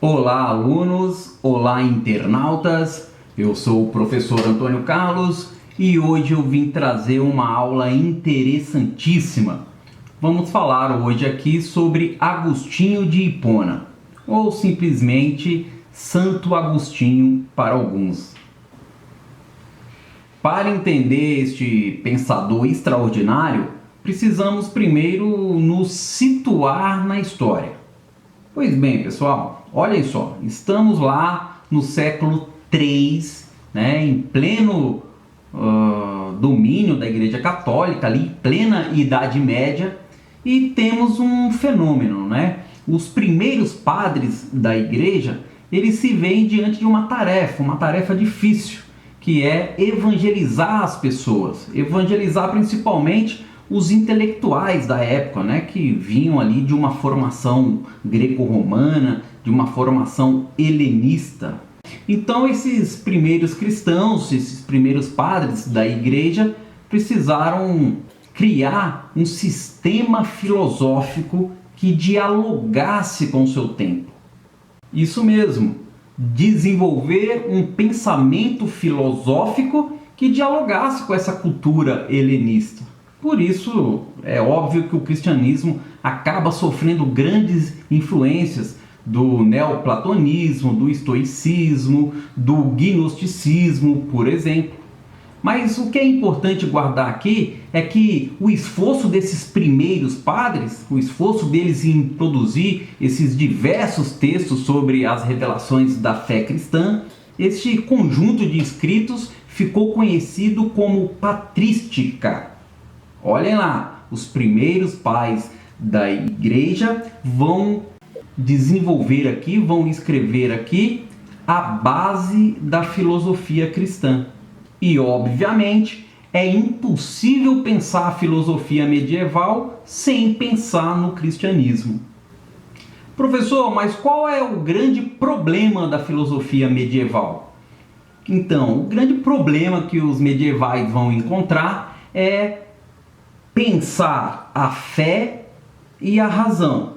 Olá, alunos! Olá, internautas! Eu sou o professor Antônio Carlos e hoje eu vim trazer uma aula interessantíssima. Vamos falar hoje aqui sobre Agostinho de Hipona, ou simplesmente Santo Agostinho para alguns. Para entender este pensador extraordinário, precisamos primeiro nos situar na história. Pois bem, pessoal, olhem só, estamos lá no século III, em pleno domínio da Igreja Católica, ali, plena Idade Média, e temos um fenômeno, Os primeiros padres da Igreja, eles se veem diante de uma tarefa difícil, que é evangelizar as pessoas, evangelizar principalmente os intelectuais da época, que vinham ali de uma formação greco-romana, de uma formação helenista. Então esses primeiros cristãos, esses primeiros padres da igreja, precisaram criar um sistema filosófico que dialogasse com o seu tempo. Isso mesmo, desenvolver um pensamento filosófico que dialogasse com essa cultura helenista. Por isso, é óbvio que o cristianismo acaba sofrendo grandes influências do neoplatonismo, do estoicismo, do gnosticismo, por exemplo. Mas o que é importante guardar aqui é que o esforço desses primeiros padres, o esforço deles em produzir esses diversos textos sobre as revelações da fé cristã, este conjunto de escritos ficou conhecido como patrística. Olhem lá, os primeiros pais da igreja vão desenvolver aqui, vão escrever aqui a base da filosofia cristã. E, obviamente, é impossível pensar a filosofia medieval sem pensar no cristianismo. Professor, mas qual é o grande problema da filosofia medieval? Então, o grande problema que os medievais vão encontrar é pensar a fé e a razão.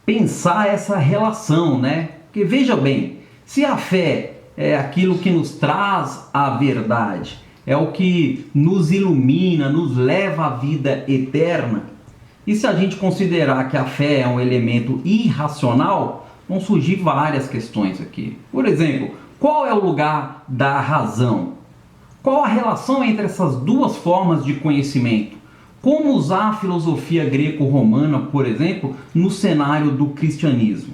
Pensar essa relação, Porque veja bem, se a fé é aquilo que nos traz a verdade, é o que nos ilumina, nos leva à vida eterna, e se a gente considerar que a fé é um elemento irracional, vão surgir várias questões aqui. Por exemplo, qual é o lugar da razão? Qual a relação entre essas duas formas de conhecimento? Como usar a filosofia greco-romana, por exemplo, no cenário do cristianismo?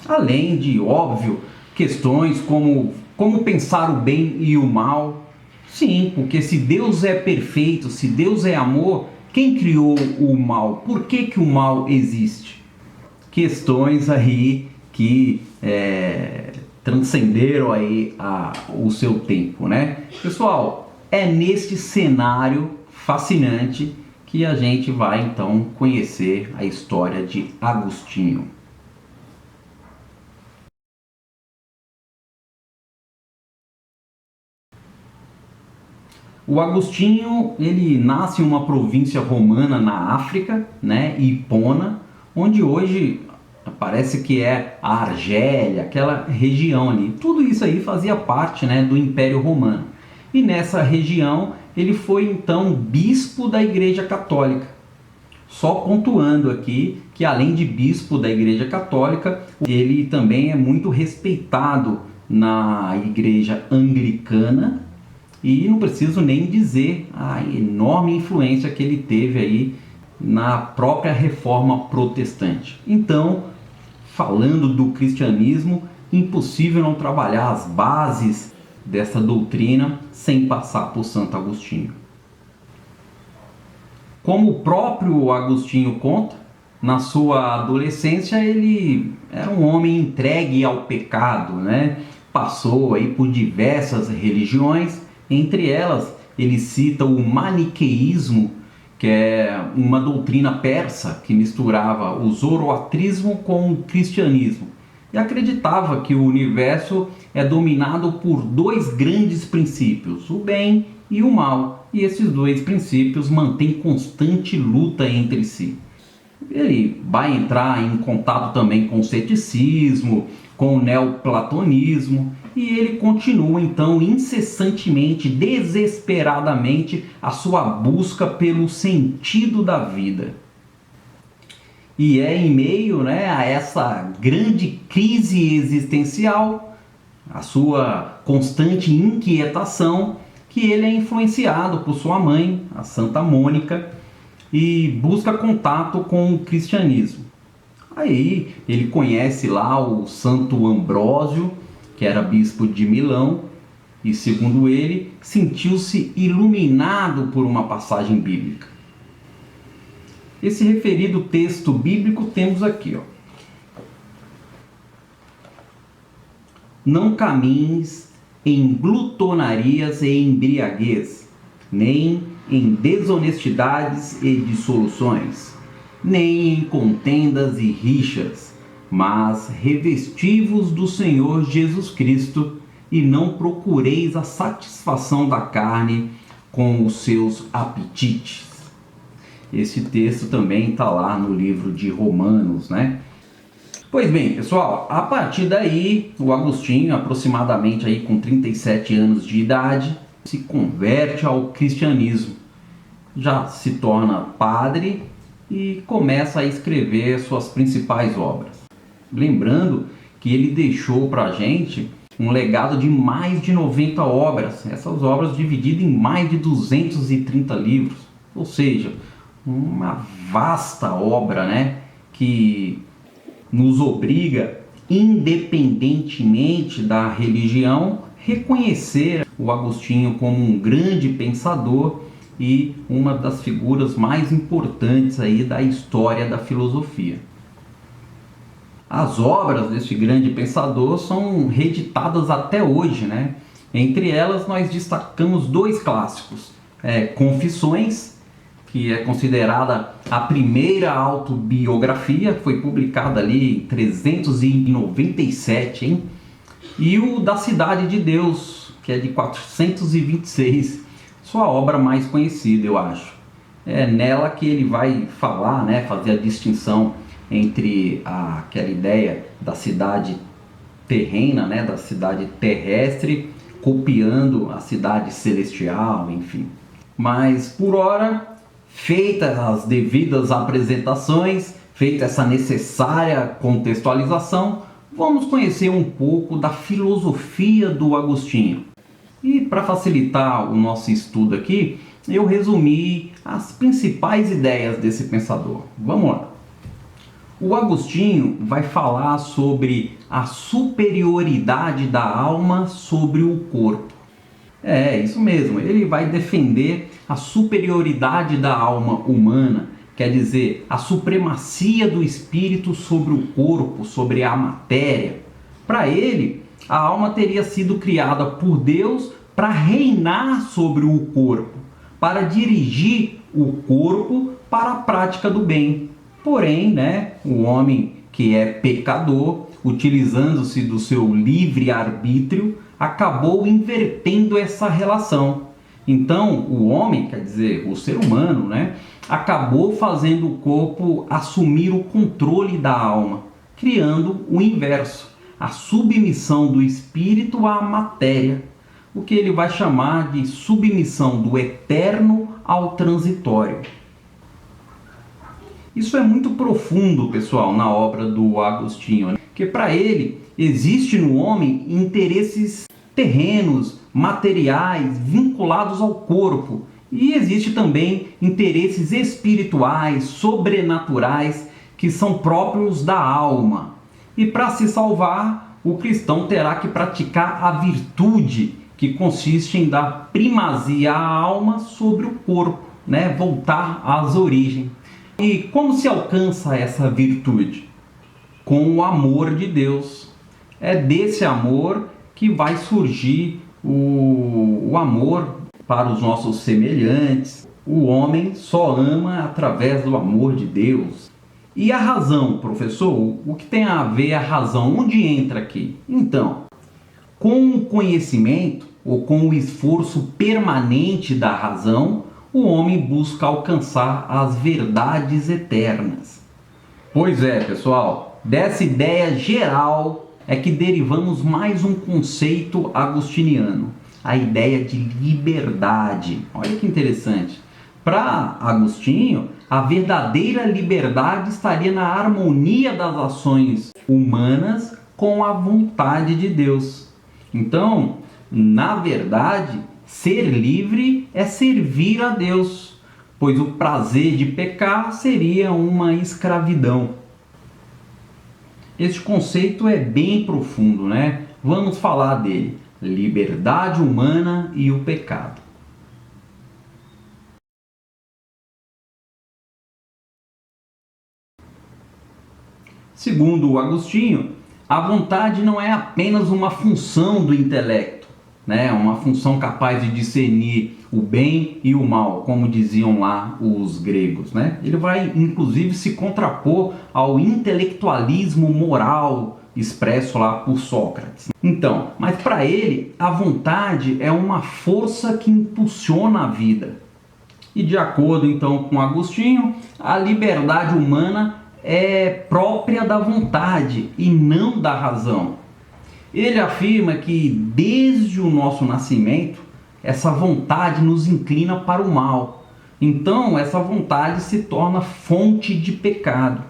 Além de, óbvio, questões como pensar o bem e o mal. Sim, porque se Deus é perfeito, se Deus é amor, quem criou o mal? Por que o mal existe? Questões aí que transcenderam aí o seu tempo, Pessoal, é neste cenário fascinante que a gente vai então conhecer a história de Agostinho. O Agostinho, ele nasce em uma província romana na África, Hipona, onde hoje parece que é a Argélia, aquela região ali. Tudo isso aí fazia parte, do Império Romano. E nessa região ele foi então bispo da Igreja Católica. Só pontuando aqui que além de bispo da Igreja Católica, ele também é muito respeitado na Igreja Anglicana, e não preciso nem dizer a enorme influência que ele teve aí na própria Reforma Protestante. Então, falando do cristianismo, impossível não trabalhar as bases dessa doutrina sem passar por Santo Agostinho. Como o próprio Agostinho conta, na sua adolescência ele era um homem entregue ao pecado, Passou aí por diversas religiões, entre elas ele cita o maniqueísmo, que é uma doutrina persa que misturava o zoroatrismo com o cristianismo. E acreditava que o universo é dominado por dois grandes princípios, o bem e o mal. E esses dois princípios mantêm constante luta entre si. Ele vai entrar em contato também com o ceticismo, com o neoplatonismo, e ele continua então incessantemente, desesperadamente, a sua busca pelo sentido da vida. E é em meio, a essa grande crise existencial, a sua constante inquietação, que ele é influenciado por sua mãe, a Santa Mônica, e busca contato com o cristianismo. Aí ele conhece lá o Santo Ambrósio, que era bispo de Milão, e segundo ele, sentiu-se iluminado por uma passagem bíblica. Esse referido texto bíblico temos aqui, Não caminhes em glutonarias e embriaguez, nem em desonestidades e dissoluções, nem em contendas e rixas, mas revesti-vos do Senhor Jesus Cristo, e não procureis a satisfação da carne com os seus apetites. Esse texto também está lá no livro de Romanos, Pois bem, pessoal, a partir daí, o Agostinho, aproximadamente aí com 37 anos de idade, se converte ao cristianismo. Já se torna padre e começa a escrever suas principais obras. Lembrando que ele deixou para a gente um legado de mais de 90 obras, essas obras divididas em mais de 230 livros, ou seja, uma vasta obra, que nos obriga, independentemente da religião, reconhecer o Agostinho como um grande pensador e uma das figuras mais importantes aí da história da filosofia. As obras deste grande pensador são reeditadas até hoje, Entre elas nós destacamos dois clássicos, Confissões, que é considerada a primeira autobiografia, foi publicada ali em 397, e o da Cidade de Deus, que é de 426, sua obra mais conhecida, eu acho. É nela que ele vai falar, fazer a distinção entre aquela ideia da cidade terrena, da cidade terrestre, copiando a cidade celestial, enfim. Mas, por ora, feitas as devidas apresentações, feita essa necessária contextualização, vamos conhecer um pouco da filosofia do Agostinho. E para facilitar o nosso estudo aqui, eu resumi as principais ideias desse pensador. Vamos lá. O Agostinho vai falar sobre a superioridade da alma sobre o corpo. É, isso mesmo, ele vai defender a superioridade da alma humana, quer dizer, a supremacia do espírito sobre o corpo, sobre a matéria. Para ele, a alma teria sido criada por Deus para reinar sobre o corpo, para dirigir o corpo para a prática do bem. Porém, o homem que é pecador, utilizando-se do seu livre-arbítrio, acabou invertendo essa relação. Então, o homem, quer dizer, o ser humano, acabou fazendo o corpo assumir o controle da alma, criando o inverso, a submissão do espírito à matéria, o que ele vai chamar de submissão do eterno ao transitório. Isso é muito profundo, pessoal, na obra do Agostinho, porque para ele existe no homem interesses terrenos, materiais, vinculados ao corpo, e existe também interesses espirituais, sobrenaturais, que são próprios da alma. E para se salvar, o cristão terá que praticar a virtude, que consiste em dar primazia à alma sobre o corpo, voltar às origens. E como se alcança essa virtude? Com o amor de Deus. É desse amor que vai surgir o amor para os nossos semelhantes. O homem só ama através do amor de Deus. E a razão, professor? O que tem a ver a razão? Onde entra aqui? Então, com o conhecimento ou com o esforço permanente da razão, o homem busca alcançar as verdades eternas. Pois é, pessoal, dessa ideia geral é que derivamos mais um conceito agostiniano, a ideia de liberdade. Olha que interessante. Para Agostinho, a verdadeira liberdade estaria na harmonia das ações humanas com a vontade de Deus. Então, na verdade, ser livre é servir a Deus, pois o prazer de pecar seria uma escravidão. Este conceito é bem profundo, né? Vamos falar dele: liberdade humana e o pecado. Segundo Agostinho, a vontade não é apenas uma função do intelecto, né? Uma função capaz de discernir o bem e o mal, como diziam lá os gregos, né? Ele vai inclusive se contrapor ao intelectualismo moral expresso lá por Sócrates. Então, mas para ele, a vontade é uma força que impulsiona a vida. E de acordo então com Agostinho, a liberdade humana é própria da vontade e não da razão. Ele afirma que desde o nosso nascimento, essa vontade nos inclina para o mal. Então, essa vontade se torna fonte de pecado.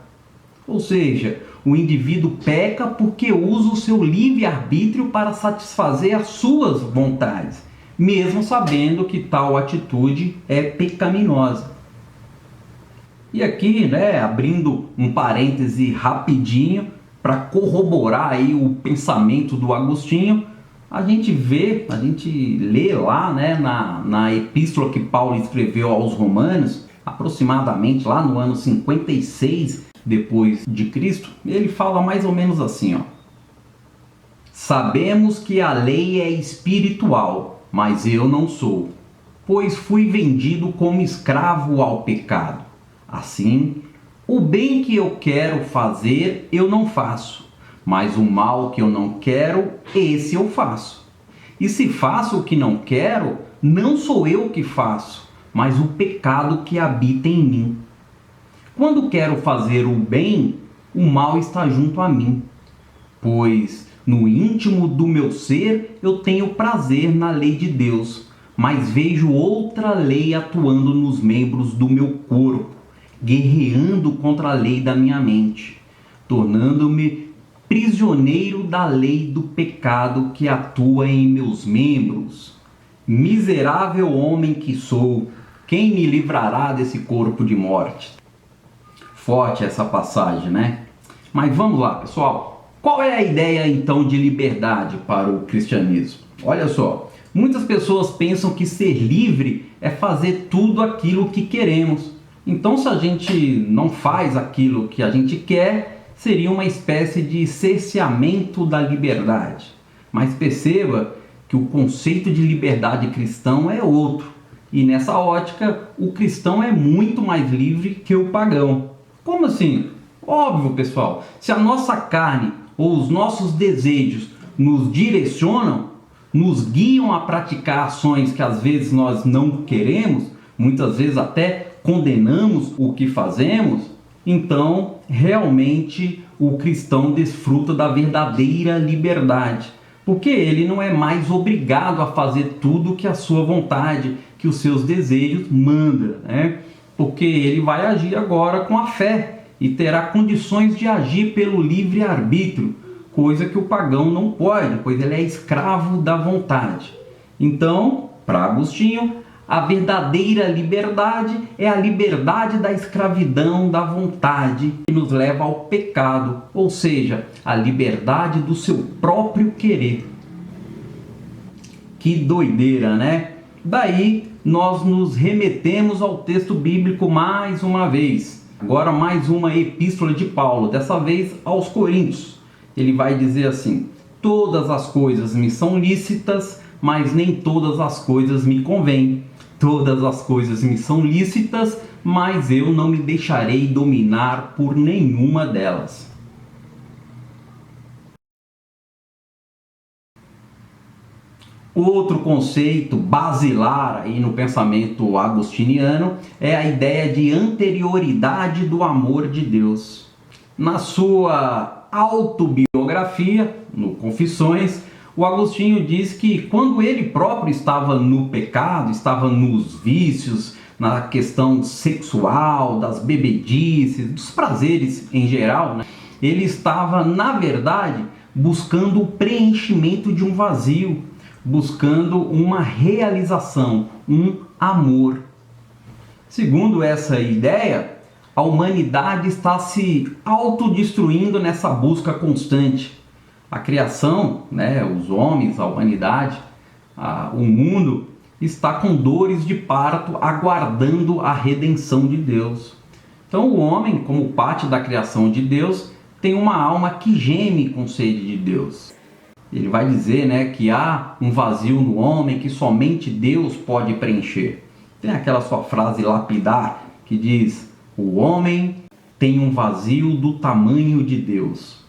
Ou seja, o indivíduo peca porque usa o seu livre-arbítrio para satisfazer as suas vontades, mesmo sabendo que tal atitude é pecaminosa. E aqui, né, abrindo um parêntese rapidinho para corroborar aí o pensamento do Agostinho, a gente lê lá, né, na epístola que Paulo escreveu aos Romanos, aproximadamente lá no ano 56 depois de Cristo, ele fala mais ou menos assim, ó: sabemos que a lei é espiritual, mas eu não sou, pois fui vendido como escravo ao pecado. Assim, o bem que eu quero fazer, eu não faço, mas o mal que eu não quero, esse eu faço. E se faço o que não quero, não sou eu que faço, mas o pecado que habita em mim. Quando quero fazer o bem, o mal está junto a mim, pois no íntimo do meu ser eu tenho prazer na lei de Deus, mas vejo outra lei atuando nos membros do meu corpo, guerreando contra a lei da minha mente, tornando-me prisioneiro da lei do pecado que atua em meus membros. Miserável homem que sou, quem me livrará desse corpo de morte? Forte essa passagem, né? Mas vamos lá, pessoal. Qual é a ideia então de liberdade para o cristianismo? Olha só, muitas pessoas pensam que ser livre é fazer tudo aquilo que queremos. Então, se a gente não faz aquilo que a gente quer, seria uma espécie de cerceamento da liberdade. Mas perceba que o conceito de liberdade cristão é outro. E nessa ótica, o cristão é muito mais livre que o pagão. Como assim? Óbvio, pessoal. Se a nossa carne ou os nossos desejos nos direcionam, nos guiam a praticar ações que às vezes nós não queremos, muitas vezes até condenamos o que fazemos, então realmente o cristão desfruta da verdadeira liberdade, porque ele não é mais obrigado a fazer tudo que a sua vontade, que os seus desejos mandam, né? Porque ele vai agir agora com a fé e terá condições de agir pelo livre-arbítrio, coisa que o pagão não pode, pois ele é escravo da vontade. Então, para Agostinho, a verdadeira liberdade é a liberdade da escravidão da vontade que nos leva ao pecado, ou seja, a liberdade do seu próprio querer. Que doideira, né? Daí nós nos remetemos ao texto bíblico mais uma vez. Agora mais uma epístola de Paulo, dessa vez aos Coríntios. Ele vai dizer assim: todas as coisas me são lícitas, mas nem todas as coisas me convêm. Todas as coisas me são lícitas, mas eu não me deixarei dominar por nenhuma delas. Outro conceito basilar aí no pensamento agostiniano é a ideia de anterioridade do amor de Deus. Na sua autobiografia, no Confissões, o Agostinho diz que quando ele próprio estava no pecado, estava nos vícios, na questão sexual, das bebedices, dos prazeres em geral, né? Ele estava, na verdade, buscando o preenchimento de um vazio, buscando uma realização, um amor. Segundo essa ideia, a humanidade está se autodestruindo nessa busca constante. A criação, né, os homens, a humanidade, o mundo está com dores de parto aguardando a redenção de Deus. Então o homem, como parte da criação de Deus, tem uma alma que geme com sede de Deus. Ele vai dizer, né, que há um vazio no homem que somente Deus pode preencher. Tem aquela sua frase lapidar que diz: o homem tem um vazio do tamanho de Deus.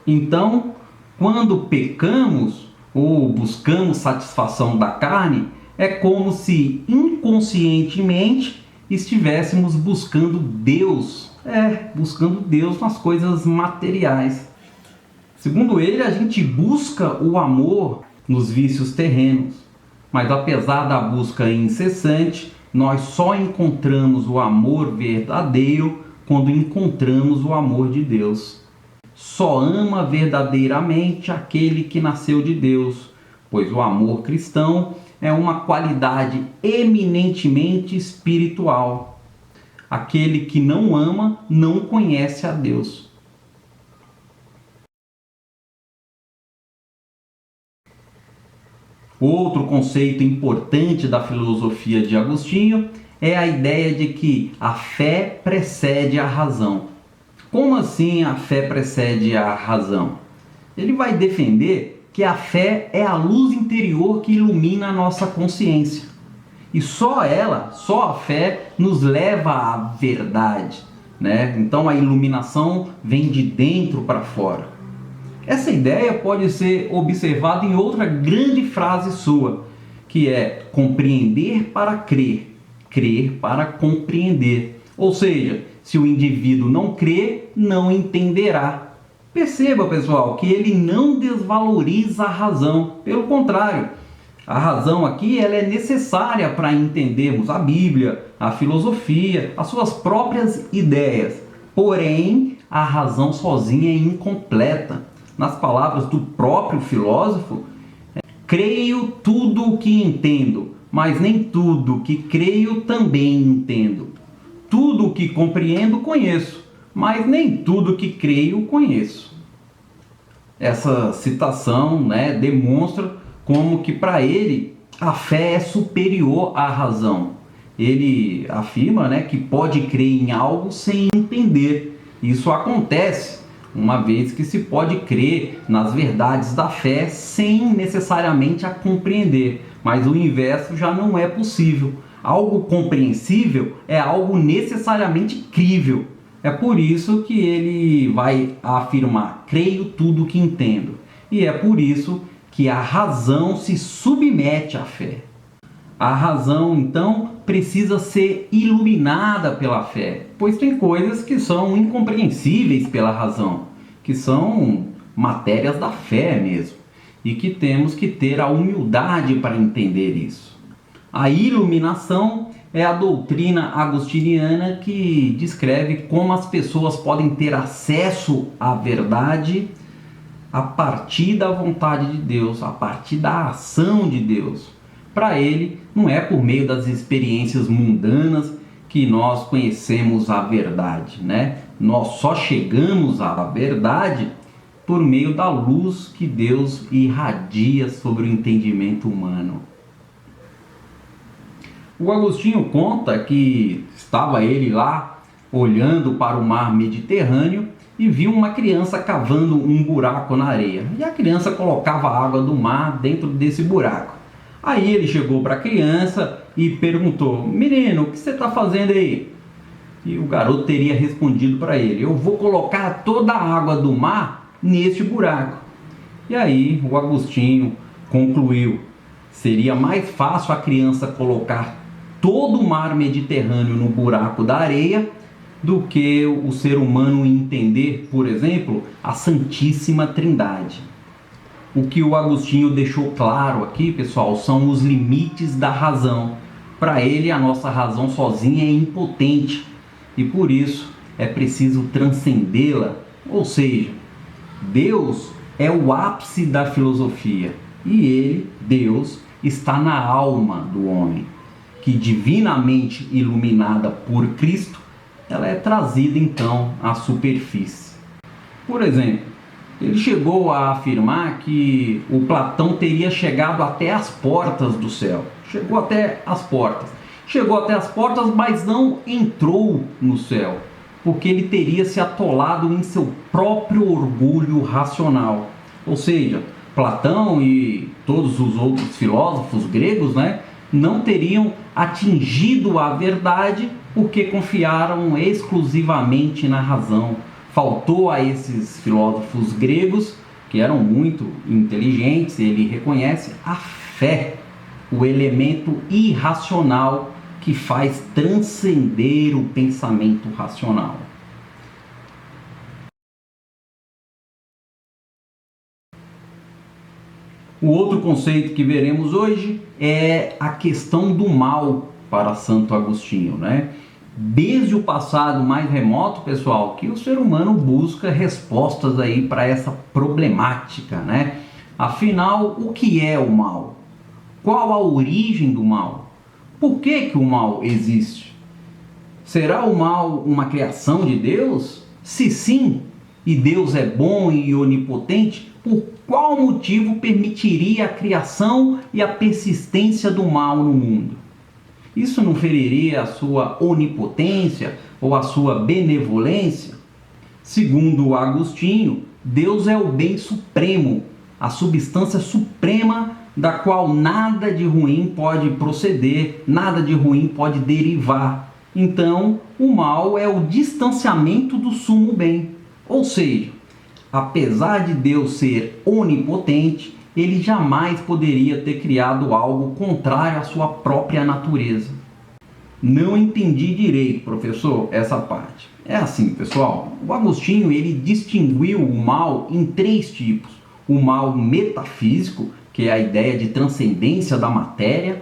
Então, quando pecamos ou buscamos satisfação da carne, é como se inconscientemente estivéssemos buscando Deus. Buscando Deus nas coisas materiais. Segundo ele, a gente busca o amor nos vícios terrenos. Mas apesar da busca incessante, nós só encontramos o amor verdadeiro quando encontramos o amor de Deus. Só ama verdadeiramente aquele que nasceu de Deus, pois o amor cristão é uma qualidade eminentemente espiritual. Aquele que não ama não conhece a Deus. Outro conceito importante da filosofia de Agostinho é a ideia de que a fé precede a razão. Como assim a fé precede a razão? Ele vai defender que a fé é a luz interior que ilumina a nossa consciência. E só ela, só a fé, nos leva à verdade, né? Então a iluminação vem de dentro para fora. Essa ideia pode ser observada em outra grande frase sua, que é compreender para crer, crer para compreender. Ou seja, se o indivíduo não crer, não entenderá. Perceba, pessoal, que ele não desvaloriza a razão. Pelo contrário, a razão aqui ela é necessária para entendermos a Bíblia, a filosofia, as suas próprias ideias. Porém, a razão sozinha é incompleta. Nas palavras do próprio filósofo, creio tudo o que entendo, mas nem tudo o que creio também entendo. Tudo o que compreendo conheço, mas nem tudo o que creio conheço. Essa citação, né, demonstra como que para ele a fé é superior à razão. Ele afirma, né, que pode crer em algo sem entender. Isso acontece uma vez que se pode crer nas verdades da fé sem necessariamente a compreender, mas o inverso já não é possível. Algo compreensível é algo necessariamente crível. É por isso que ele vai afirmar: creio tudo que entendo. E é por isso que a razão se submete à fé. A razão, então, precisa ser iluminada pela fé, pois tem coisas que são incompreensíveis pela razão, que são matérias da fé mesmo, e que temos que ter a humildade para entender isso. A iluminação é a doutrina agostiniana que descreve como as pessoas podem ter acesso à verdade a partir da vontade de Deus, a partir da ação de Deus. Para ele, não é por meio das experiências mundanas que nós conhecemos a verdade, né? Nós só chegamos à verdade por meio da luz que Deus irradia sobre o entendimento humano. O Agostinho conta que estava ele lá olhando para o mar Mediterrâneo e viu uma criança cavando um buraco na areia. E a criança colocava a água do mar dentro desse buraco. Aí ele chegou para a criança e perguntou: menino, o que você está fazendo aí? E o garoto teria respondido para ele: eu vou colocar toda a água do mar neste buraco. E aí o Agostinho concluiu: seria mais fácil a criança colocar todo o mar Mediterrâneo no buraco da areia do que o ser humano entender, por exemplo, a Santíssima Trindade. O que o Agostinho deixou claro aqui, pessoal, são os limites da razão. Para ele, a nossa razão sozinha é impotente e por isso é preciso transcendê-la, ou seja, Deus é o ápice da filosofia e ele, Deus, está na alma do homem, que divinamente iluminada por Cristo, ela é trazida então à superfície. Por exemplo, ele chegou a afirmar que o Platão teria chegado até as portas do céu. Chegou até as portas, mas não entrou no céu, porque ele teria se atolado em seu próprio orgulho racional. Ou seja, Platão e todos os outros filósofos gregos, não teriam atingido a verdade porque confiaram exclusivamente na razão. Faltou a esses filósofos gregos, que eram muito inteligentes, ele reconhece a fé, o elemento irracional que faz transcender o pensamento racional. O outro conceito que veremos hoje é a questão do mal para Santo Agostinho, Desde o passado mais remoto, pessoal, que o ser humano busca respostas aí para essa problemática, Afinal, o que é o mal? Qual a origem do mal? Por que o mal existe? Será o mal uma criação de Deus? Se sim, e Deus é bom e onipotente, por qual motivo permitiria a criação e a persistência do mal no mundo? Isso não feriria a sua onipotência ou a sua benevolência? Segundo Agostinho, Deus é o bem supremo, a substância suprema da qual nada de ruim pode proceder, nada de ruim pode derivar. Então, o mal é o distanciamento do sumo bem. Ou seja, apesar de Deus ser onipotente, ele jamais poderia ter criado algo contrário à sua própria natureza. Não entendi direito, professor, essa parte. É assim, pessoal, o Agostinho ele distinguiu o mal em 3 tipos. O mal metafísico, que é a ideia de transcendência da matéria,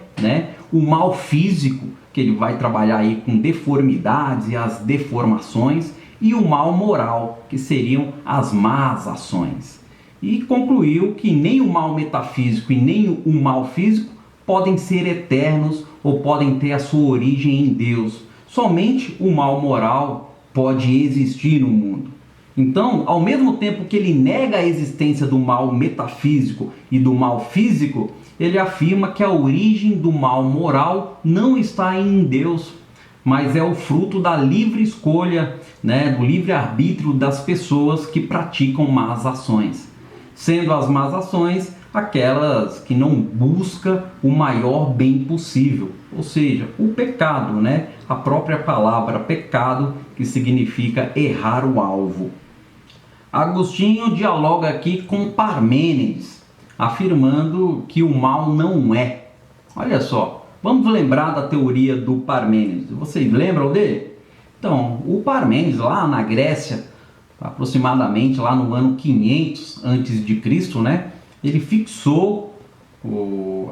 O mal físico, que ele vai trabalhar aí com deformidades e as deformações, e o mal moral, que seriam as más ações. E concluiu que nem o mal metafísico e nem o mal físico podem ser eternos ou podem ter a sua origem em Deus. Somente o mal moral pode existir no mundo. Então, ao mesmo tempo que ele nega a existência do mal metafísico e do mal físico, ele afirma que a origem do mal moral não está em Deus, mas é o fruto da livre escolha, do livre-arbítrio das pessoas que praticam más ações. Sendo as más ações aquelas que não buscam o maior bem possível, ou seja, o pecado, A própria palavra pecado, que significa errar o alvo. Agostinho dialoga aqui com Parmênides, afirmando que o mal não é. Olha só, vamos lembrar da teoria do Parmênides. Vocês lembram dele? Então, o Parmênides lá na Grécia, aproximadamente lá no ano 500 a.C., ele fixou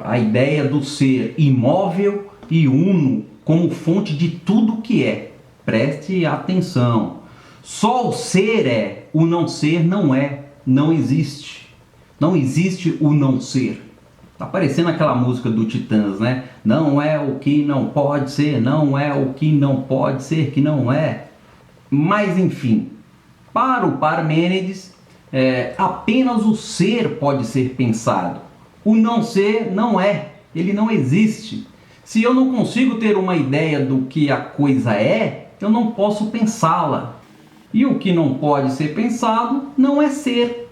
a ideia do ser imóvel e uno como fonte de tudo que é. Preste atenção. Só o ser é, o não ser não é, não existe. Não existe o não ser. Tá parecendo aquela música do Titãs, Não é o que não pode ser, não é o que não pode ser que não é. Mas enfim, para o Parmênides, apenas o ser pode ser pensado. O não ser não é, ele não existe. Se eu não consigo ter uma ideia do que a coisa é, eu não posso pensá-la. E o que não pode ser pensado não é ser.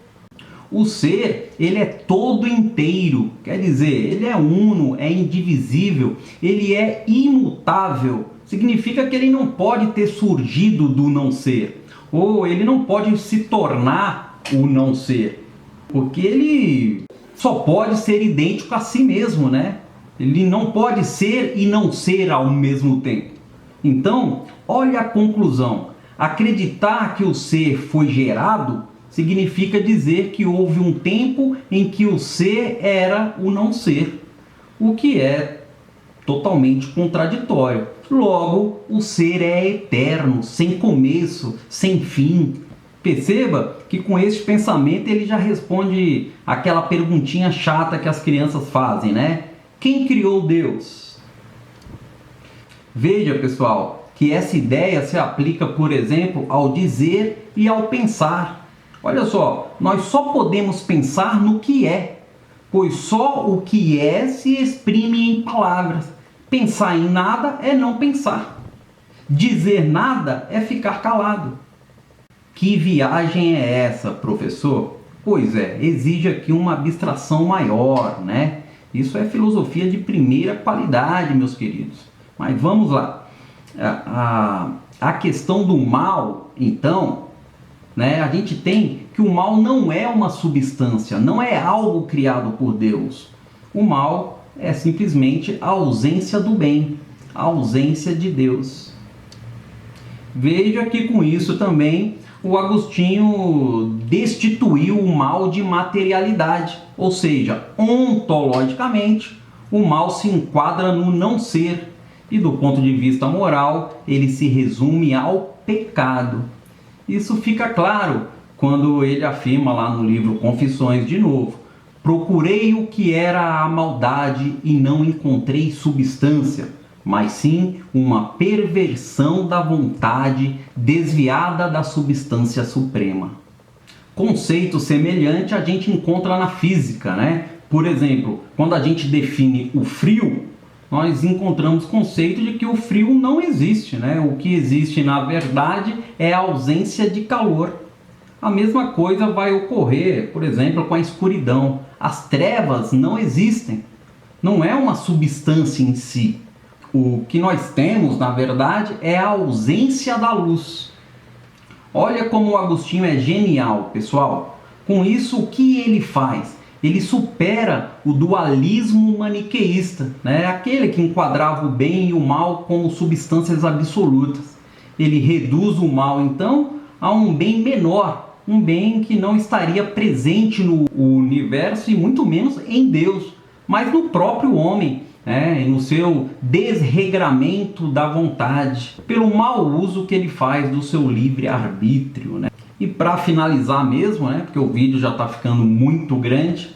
O ser, ele é todo inteiro, quer dizer, ele é uno, é indivisível, ele é imutável. Significa que ele não pode ter surgido do não ser, ou ele não pode se tornar o não ser, porque ele só pode ser idêntico a si mesmo, Ele não pode ser e não ser ao mesmo tempo. Então, olha a conclusão. Acreditar que o ser foi gerado significa dizer que houve um tempo em que o ser era o não ser, o que é totalmente contraditório. Logo, o ser é eterno, sem começo, sem fim. Perceba que com este pensamento ele já responde aquela perguntinha chata que as crianças fazem, né? Quem criou Deus? Veja, pessoal, que essa ideia se aplica, por exemplo, ao dizer e ao pensar. Olha só, nós só podemos pensar no que é, pois só o que é se exprime em palavras. Pensar em nada é não pensar. Dizer nada é ficar calado. Que viagem é essa, professor? Pois é, exige aqui uma abstração maior, né? Isso é filosofia de primeira qualidade, meus queridos. Mas vamos lá. A questão do mal, então, né? A gente tem que o mal não é uma substância, não é algo criado por Deus. O mal é simplesmente a ausência do bem, a ausência de Deus. Veja que com isso também o Agostinho destituiu o mal de materialidade, ou seja, ontologicamente, o mal se enquadra no não ser e do ponto de vista moral, ele se resume ao pecado. Isso fica claro quando ele afirma lá no livro Confissões de novo: procurei o que era a maldade e não encontrei substância, mas sim uma perversão da vontade desviada da substância suprema. Conceito semelhante a gente encontra na física, né? Por exemplo, quando a gente define o frio, nós encontramos o conceito de que o frio não existe, né? O que existe, na verdade, é a ausência de calor. A mesma coisa vai ocorrer, por exemplo, com a escuridão. As trevas não existem. Não é uma substância em si. O que nós temos, na verdade, é a ausência da luz. Olha como o Agostinho é genial, pessoal. Com isso, o que ele faz? Ele supera o dualismo maniqueísta, né? Aquele que enquadrava o bem e o mal como substâncias absolutas. Ele reduz o mal, então, a um bem menor, um bem que não estaria presente no universo e muito menos em Deus, mas no próprio homem, no seu desregramento da vontade, pelo mau uso que ele faz do seu livre-arbítrio, né? E para finalizar mesmo, porque o vídeo já está ficando muito grande,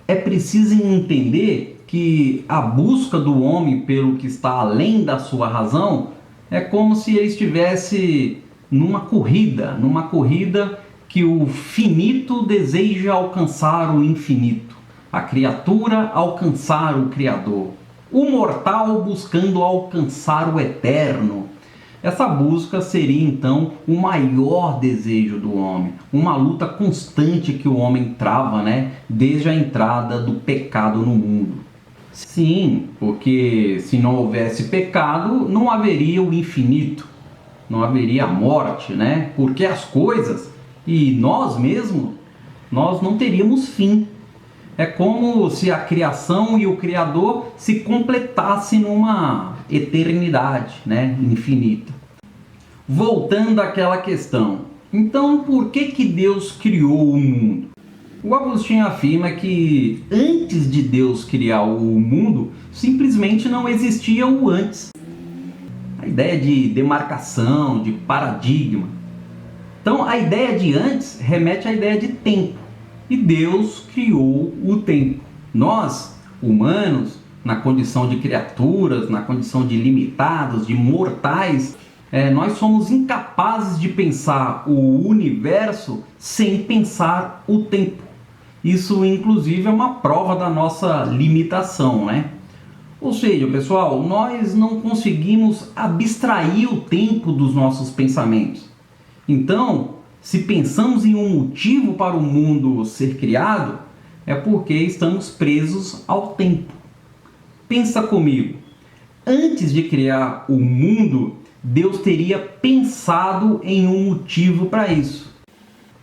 é preciso entender que a busca do homem pelo que está além da sua razão é como se ele estivesse numa corrida que o finito deseja alcançar o infinito, a criatura alcançar o Criador, o mortal buscando alcançar o eterno. Essa busca seria então o maior desejo do homem, uma luta constante que o homem trava, desde a entrada do pecado no mundo. Sim, porque se não houvesse pecado, não haveria o infinito, não haveria a morte, porque as coisas e nós mesmos, nós não teríamos fim. É como se a criação e o Criador se completassem numa eternidade, infinita. Voltando àquela questão, então por que Deus criou o mundo? O Agostinho afirma que antes de Deus criar o mundo, simplesmente não existia o antes. A ideia de demarcação, de paradigma. Então a ideia de antes remete à ideia de tempo. E Deus criou o tempo. Nós, humanos, na condição de criaturas, na condição de limitados, de mortais, nós somos incapazes de pensar o universo sem pensar o tempo. Isso, inclusive, é uma prova da nossa limitação, Ou seja, pessoal, nós não conseguimos abstrair o tempo dos nossos pensamentos. Então, se pensamos em um motivo para o mundo ser criado, é porque estamos presos ao tempo. Pensa comigo. Antes de criar o mundo, Deus teria pensado em um motivo para isso.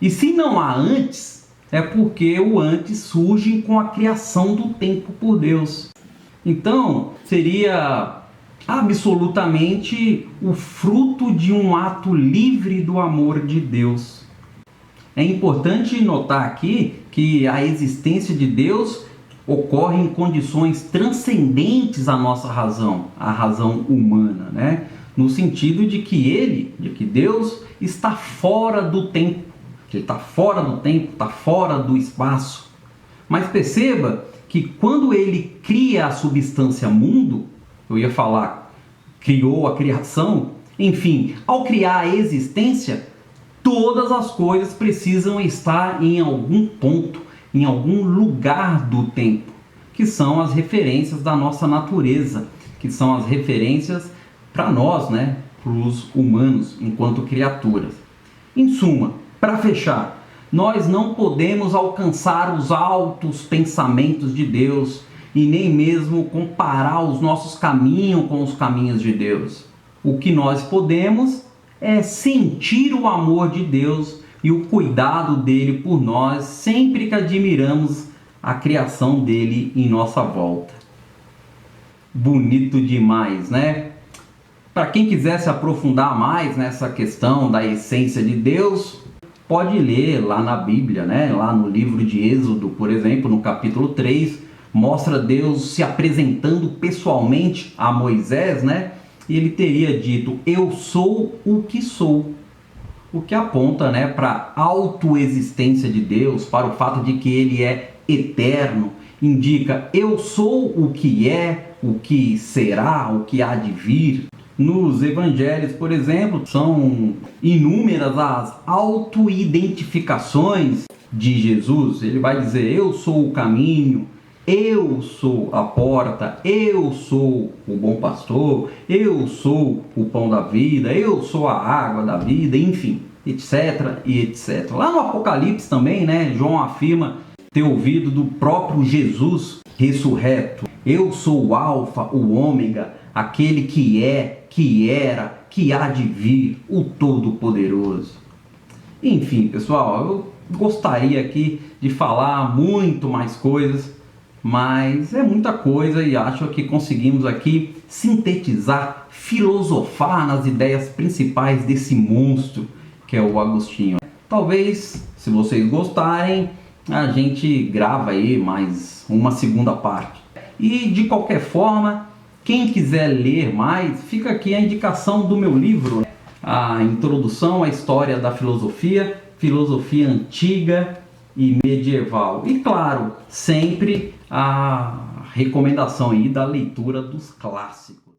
E se não há antes, é porque o antes surge com a criação do tempo por Deus. Então, seria absolutamente o fruto de um ato livre do amor de Deus. É importante notar aqui que a existência de Deus ocorre em condições transcendentes à nossa razão, a razão humana, né? No sentido de que Deus está fora do tempo, que ele está fora do tempo, está fora do espaço. Mas perceba que quando ele cria a substância mundo, eu ia falar, criou a criação, enfim, ao criar a existência, todas as coisas precisam estar em algum ponto, em algum lugar do tempo, que são as referências da nossa natureza, que são as referências para nós, né, para os humanos, enquanto criaturas. Em suma, para fechar, nós não podemos alcançar os altos pensamentos de Deus e nem mesmo comparar os nossos caminhos com os caminhos de Deus. O que nós podemos é sentir o amor de Deus e o cuidado dele por nós sempre que admiramos a criação dele em nossa volta. Bonito demais, né? Para quem quiser se aprofundar mais nessa questão da essência de Deus, pode ler lá na Bíblia, né? Lá no livro de Êxodo, por exemplo, no capítulo 3, mostra Deus se apresentando pessoalmente a Moisés, né? E ele teria dito: eu sou o que sou. O que aponta, né, para a autoexistência de Deus, para o fato de que ele é eterno, indica: eu sou o que é, o que será, o que há de vir. Nos evangelhos, por exemplo, são inúmeras as autoidentificações de Jesus. Ele vai dizer: eu sou o caminho, eu sou a porta, eu sou o bom pastor, eu sou o pão da vida, eu sou a água da vida, enfim, etc e etc. Lá no Apocalipse também, né, João afirma ter ouvido do próprio Jesus ressurreto: eu sou o Alfa, o Ômega, aquele que é, que era, que há de vir, o Todo-Poderoso. Enfim, pessoal, eu gostaria aqui de falar muito mais coisas, mas é muita coisa e acho que conseguimos aqui sintetizar, filosofar nas ideias principais desse monstro que é o Agostinho. Talvez, se vocês gostarem, a gente grava aí mais uma segunda parte. E de qualquer forma, quem quiser ler mais, fica aqui a indicação do meu livro, a Introdução à História da Filosofia, Filosofia Antiga e Medieval. E claro, sempre a recomendação aí da leitura dos clássicos.